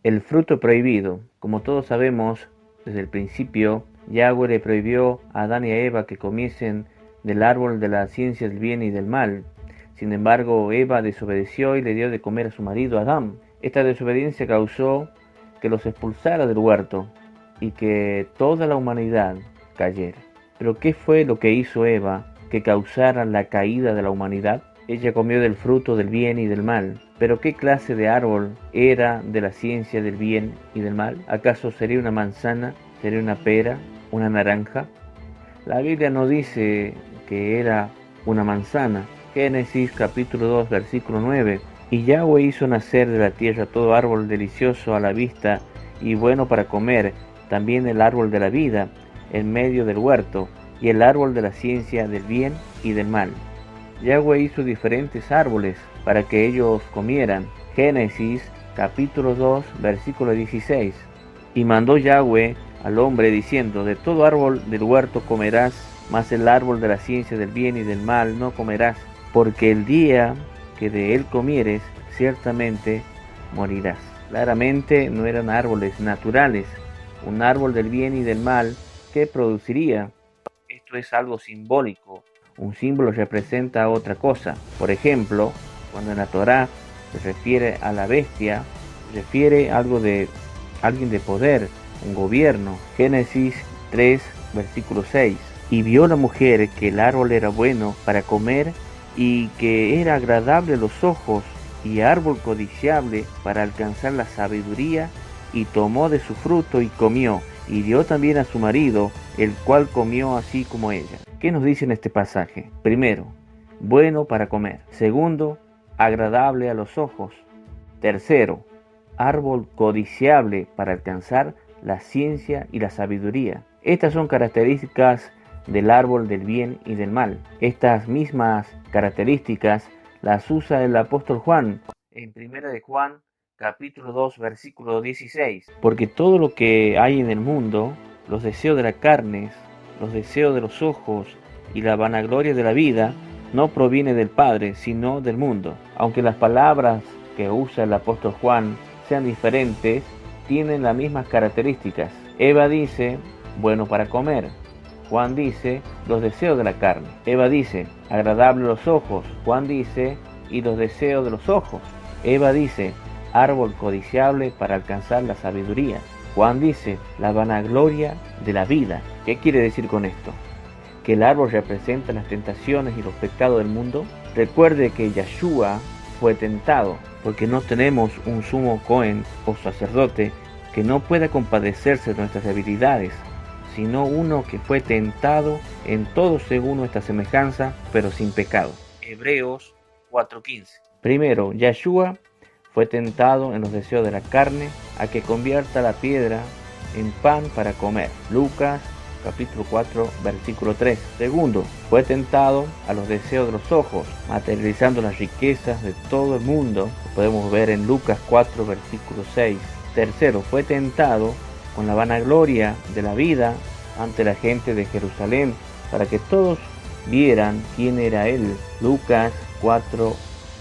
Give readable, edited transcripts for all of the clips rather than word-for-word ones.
El fruto prohibido. Como todos sabemos, desde el principio, Yahweh le prohibió a Adán y a Eva que comiesen del árbol de la ciencia del bien y del mal. Sin embargo, Eva desobedeció y le dio de comer a su marido Adán. Esta desobediencia causó que los expulsara del huerto y que toda la humanidad cayera. Pero ¿qué fue lo que hizo Eva que causara la caída de la humanidad? Ella comió del fruto del bien y del mal. ¿Pero qué clase de árbol era de la ciencia del bien y del mal? ¿Acaso sería una manzana? ¿Sería una pera? ¿Una naranja? La Biblia no dice que era una manzana. Génesis capítulo 2 versículo 9. Y Yahweh hizo nacer de la tierra todo árbol delicioso a la vista y bueno para comer, también el árbol de la vida en medio del huerto, y el árbol de la ciencia del bien y del mal. Yahweh hizo diferentes árboles para que ellos comieran. Génesis capítulo 2 versículo 16. Y mandó Yahweh al hombre diciendo: de todo árbol del huerto comerás, mas el árbol de la ciencia del bien y del mal no comerás, porque el día que de él comieres, ciertamente morirás. Claramente no eran árboles naturales. Un árbol del bien y del mal, ¿qué produciría? Esto es algo simbólico. Un símbolo representa otra cosa. Por ejemplo, cuando en la Torá se refiere a la bestia, se refiere a algo de alguien de poder, un gobierno. Génesis 3, versículo 6. Y vio la mujer que el árbol era bueno para comer y que era agradable a los ojos y árbol codiciable para alcanzar la sabiduría, y tomó de su fruto y comió, y dio también a su marido, el cual comió así como ella. ¿Qué nos dice en este pasaje? Primero, bueno para comer. Segundo, agradable a los ojos. Tercero, árbol codiciable para alcanzar la ciencia y la sabiduría. Estas son características del árbol del bien y del mal. Estas mismas características las usa el apóstol Juan en 1 de Juan capítulo 2 versículo 16. Porque todo lo que hay en el mundo, los deseos de la carne, los deseos de los ojos y la vanagloria de la vida, no proviene del Padre, sino del mundo. Aunque las palabras que usa el apóstol Juan sean diferentes, tienen las mismas características. Eva dice, bueno para comer. Juan dice, los deseos de la carne. Eva dice, agradable a los ojos. Juan dice, y los deseos de los ojos. Eva dice, árbol codiciable para alcanzar la sabiduría. Juan dice, la vanagloria de la vida. ¿Qué quiere decir con esto? ¿Que el árbol representa las tentaciones y los pecados del mundo? Recuerde que Yahshua fue tentado, porque no tenemos un sumo Cohen o sacerdote que no pueda compadecerse de nuestras debilidades, sino uno que fue tentado en todo según nuestra semejanza, pero sin pecado. Hebreos 4:15. Primero, Yahshua fue tentado en los deseos de la carne, a que convierta la piedra en pan para comer. Lucas capítulo 4 versículo 3. Segundo, fue tentado a los deseos de los ojos, materializando las riquezas de todo el mundo. Lo podemos ver en Lucas 4 versículo 6. Tercero, fue tentado con la vanagloria de la vida ante la gente de Jerusalén, para que todos vieran quién era él. Lucas 4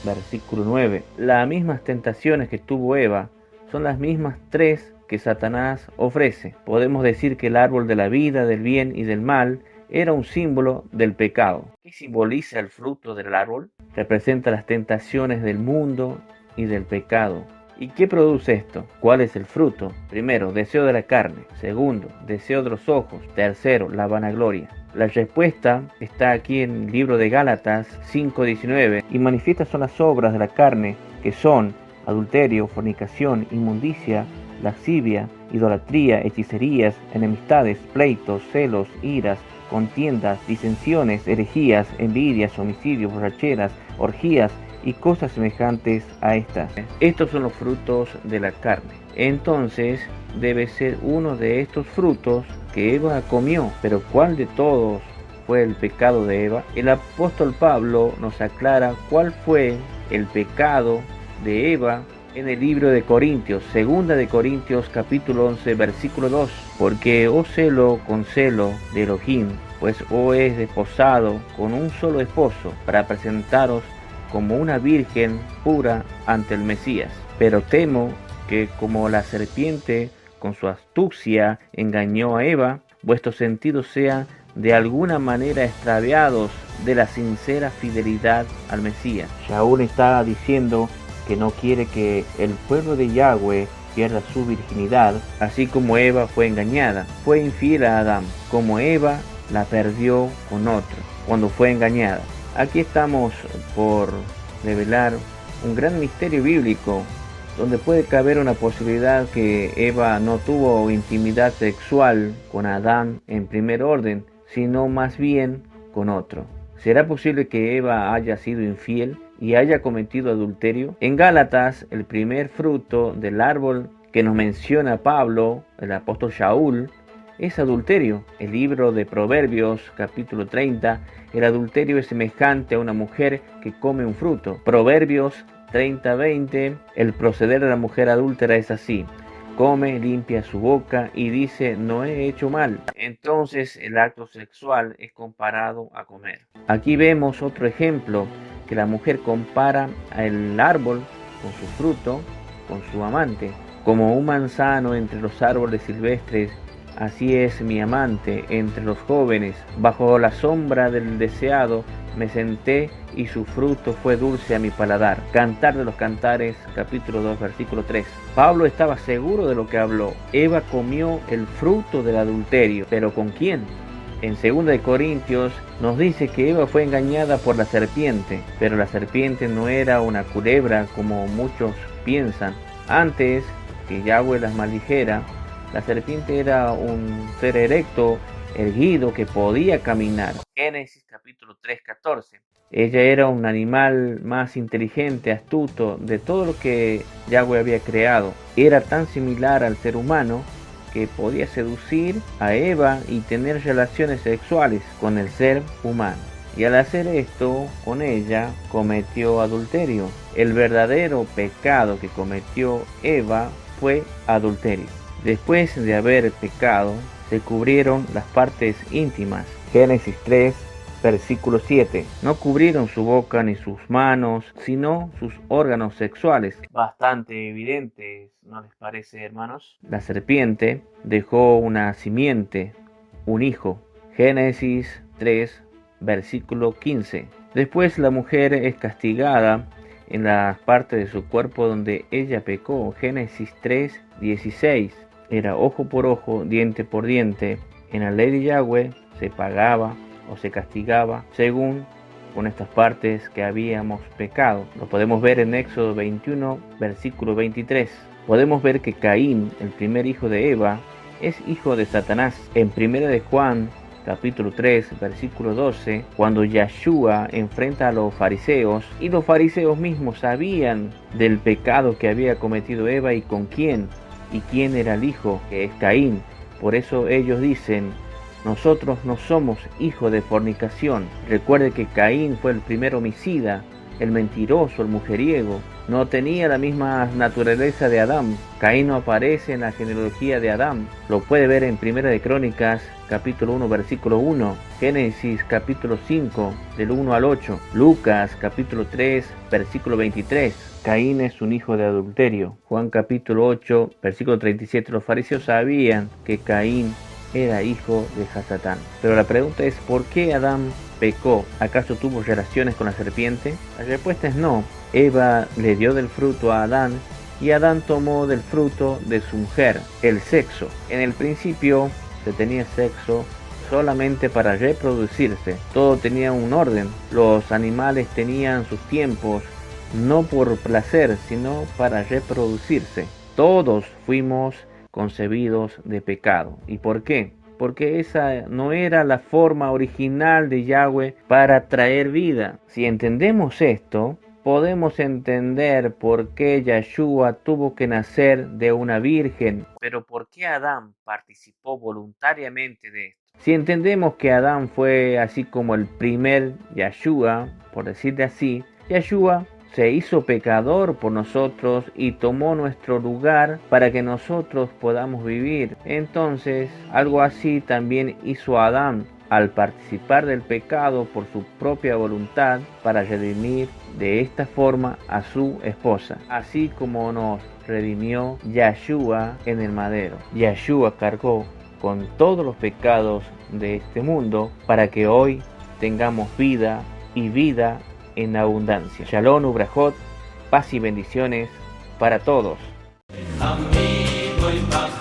versículo 9. Las mismas tentaciones que tuvo Eva son las mismas tres que Satanás ofrece. Podemos decir que el árbol de la vida, del bien y del mal era un símbolo del pecado. ¿Qué simboliza el fruto del árbol? Representa las tentaciones del mundo y del pecado. ¿Y qué produce esto? ¿Cuál es el fruto? Primero, deseo de la carne. Segundo, deseo de los ojos. Tercero, la vanagloria. La respuesta está aquí en el libro de Gálatas 5:19. Y manifiestas son las obras de la carne, que son adulterio, fornicación, inmundicia, lascivia, idolatría, hechicerías, enemistades, pleitos, celos, iras, contiendas, disensiones, herejías, envidias, homicidios, borracheras, orgías y cosas semejantes a estas. Estos son los frutos de la carne. Entonces debe ser uno de estos frutos que Eva comió. Pero ¿cuál de todos fue el pecado de Eva? El apóstol Pablo nos aclara cuál fue el pecado de Eva en el libro de Corintios, segunda de Corintios capítulo 11 versículo 2. Porque os celo con celo de Elohim, pues os es desposado con un solo esposo, para presentaros como una virgen pura ante el Mesías. Pero temo que como la serpiente con su astucia engañó a Eva, vuestros sentidos sean de alguna manera extraviados de la sincera fidelidad al Mesías. Shaul está diciendo que no quiere que el pueblo de Yahweh pierda su virginidad, así como Eva fue engañada. Fue infiel a Adán, como Eva la perdió con otro, cuando fue engañada. Aquí estamos por revelar un gran misterio bíblico, donde puede caber una posibilidad que Eva no tuvo intimidad sexual con Adán en primer orden, sino más bien con otro. ¿Será posible que Eva haya sido infiel y haya cometido adulterio? En Gálatas, el primer fruto del árbol que nos menciona Pablo, el apóstol Shaul, es adulterio. El libro de Proverbios, capítulo 30, el adulterio es semejante a una mujer que come un fruto. Proverbios 30:20, el proceder de la mujer adúltera es así: come, limpia su boca y dice, no he hecho mal. Entonces el acto sexual es comparado a comer. Aquí vemos otro ejemplo, que la mujer compara el árbol con su fruto, con su amante. Como un manzano entre los árboles silvestres, así es mi amante entre los jóvenes. Bajo la sombra del deseado me senté y su fruto fue dulce a mi paladar. Cantar de los Cantares, capítulo 2, versículo 3. Pablo estaba seguro de lo que habló. Eva comió el fruto del adulterio, ¿pero con quién? En 2 Corintios nos dice que Eva fue engañada por la serpiente, pero la serpiente no era una culebra como muchos piensan. Antes que Yahweh las maldijera, la serpiente era un ser erecto, erguido, que podía caminar. Génesis capítulo 3:14. Ella era un animal más inteligente, astuto, de todo lo que Yahweh había creado. Era tan similar al ser humano que podía seducir a Eva y tener relaciones sexuales con el ser humano. Y al hacer esto con ella, cometió adulterio. El verdadero pecado que cometió Eva fue adulterio. Después de haber pecado, se cubrieron las partes íntimas. Génesis 3, versículo 7. No cubrieron su boca ni sus manos, sino sus órganos sexuales. Bastante evidentes, ¿no les parece, hermanos? La serpiente dejó una simiente, un hijo. Génesis 3, versículo 15. Después la mujer es castigada en la parte de su cuerpo donde ella pecó. Génesis 3, 16. Era ojo por ojo, diente por diente. En la ley de Yahweh se pagaba o se castigaba según con estas partes que habíamos pecado. Lo podemos ver en Éxodo 21, versículo 23. Podemos ver que Caín, el primer hijo de Eva, es hijo de Satanás. En 1 de Juan, capítulo 3, versículo 12, cuando Yahshua enfrenta a los fariseos, y los fariseos mismos sabían del pecado que había cometido Eva y con quién, y quién era el hijo, que es Caín. Por eso ellos dicen, nosotros no somos hijos de fornicación. Recuerde que Caín fue el primer homicida, el mentiroso, el mujeriego. No tenía la misma naturaleza de Adán. Caín no aparece en la genealogía de Adán. Lo puede ver en 1 de Crónicas, capítulo 1, versículo 1. Génesis, capítulo 5, del 1 al 8. Lucas, capítulo 3, versículo 23. Caín es un hijo de adulterio. Juan, capítulo 8, versículo 37. Los fariseos sabían que Caín era hijo de Hasatán. Pero la pregunta es, ¿por qué Adán pecó? ¿Acaso tuvo relaciones con la serpiente? La respuesta es no. Eva le dio del fruto a Adán y Adán tomó del fruto de su mujer, el sexo. En el principio se tenía sexo solamente para reproducirse. Todo tenía un orden. Los animales tenían sus tiempos, no por placer, sino para reproducirse. Todos fuimos concebidos de pecado. ¿Y por qué? Porque esa no era la forma original de Yahweh para traer vida. Si entendemos esto, podemos entender por qué Yahshua tuvo que nacer de una virgen. Pero ¿por qué Adán participó voluntariamente de esto? Si entendemos que Adán fue así como el primer Yahshua, por decirlo así, Yahshua se hizo pecador por nosotros y tomó nuestro lugar para que nosotros podamos vivir. Entonces, algo así también hizo Adán al participar del pecado por su propia voluntad para redimir de esta forma a su esposa, así como nos redimió Yahshua en el madero. Yahshua cargó con todos los pecados de este mundo para que hoy tengamos vida y vida en abundancia. Shalom Ubrajot, paz y bendiciones para todos. Amigo y paz.